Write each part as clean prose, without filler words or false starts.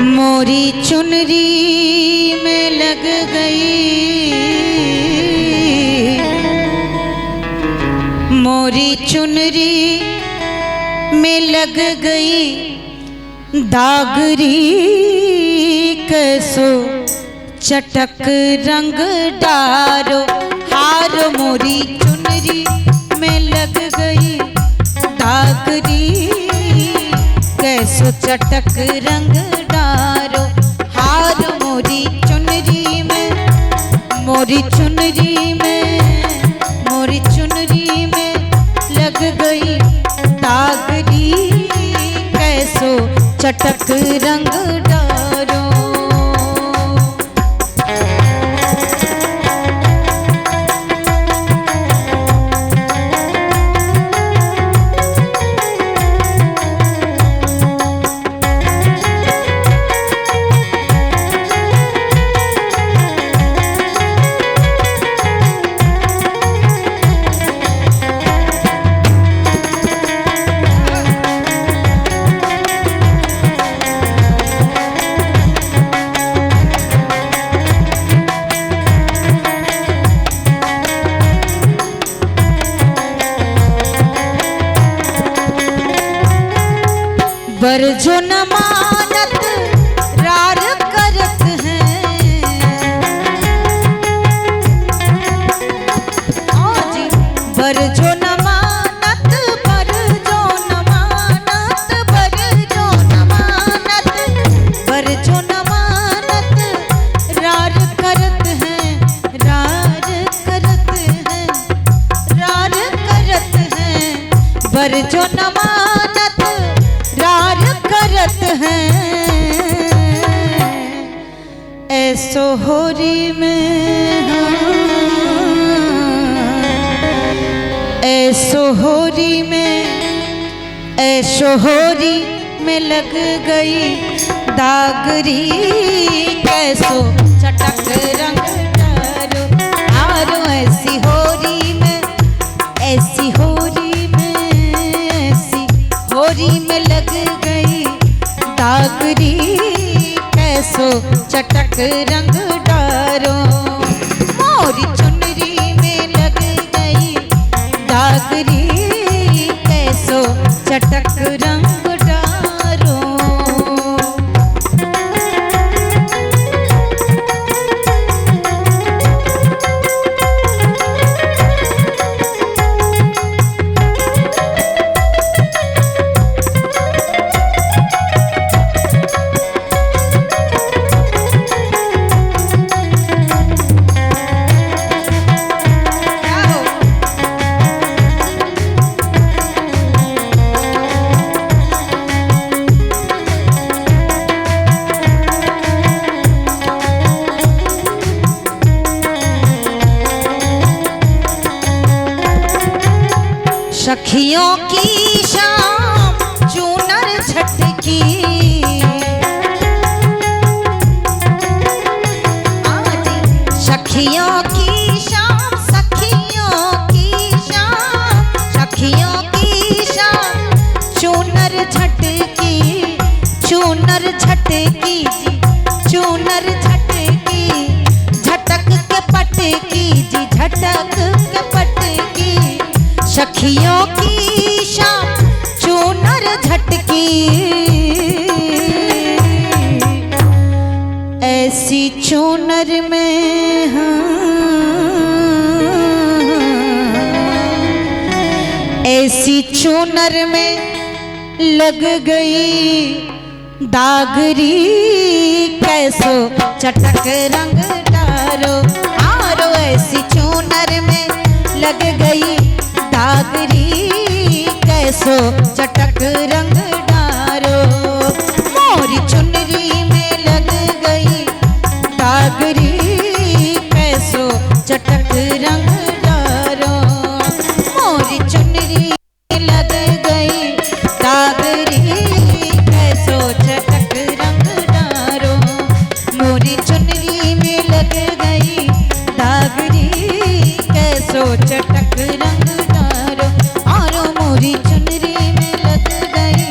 मोरी चुनरी में लग गई, मोरी चुनरी में लग गई दागरी, कैसो चटक रंग डारो हार। मोरी चुनरी में लग गई दागरी, कैसो चटक रंग डारो हार। मोरी चुनरी में, मोरी चुनरी में, मोरी चुनरी में लग गई दागरी, कैसो चटक रंग डारो। बर जो न मानत रार करत हैं, बर जो न मानत, बर जो न मानत, बर जो न मानत, बर जो न मानत रार करत हैं, रार करत हैं, रार करत हैं। बर जो न मानत रार करत हैं, ऐसो होरी में, ऐसो होरी में, ऐसो होरी में लग गई दागरी, कैसो चटक रंग डारो आरो। ऐसी होरी में, ऐसी होरी में, ऐसी होरी में लग गई दागरी, कैसो चटक रंग डारो। मोरी चुनरी में लग गई दागरी, कैसो चटक रंग डारो। सखियों की शाम चूनर झटकी, सखियों की शाम, सखियों की शाम, सखियों की शाम चूनर झटकी, चूनर झटकी, चूनर झटकी, झटक के पटकी जी, झटक के पटकी। सखियों की शाम चूनर झटकी, ऐसी चूनर में, ऐसी चूनर में लग गई दागरी, कैसो चटक रंग डारो आरो। ऐसी चूनर में लग गई दागरी, कैसो चटक रंग डारो। मोरी चुनरी में लग गई दागरी, कैसो चटक रंग डारो। मोरी चुनरी में लग गई दागरी, कैसो चटक रंग डारो। मोरी चुनरी में लग गई दागरी, कैसो चटक रंग डारो। मोरी चुनरी में लग गई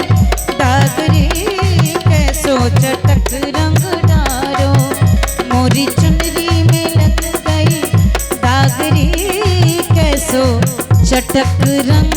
चटक रंग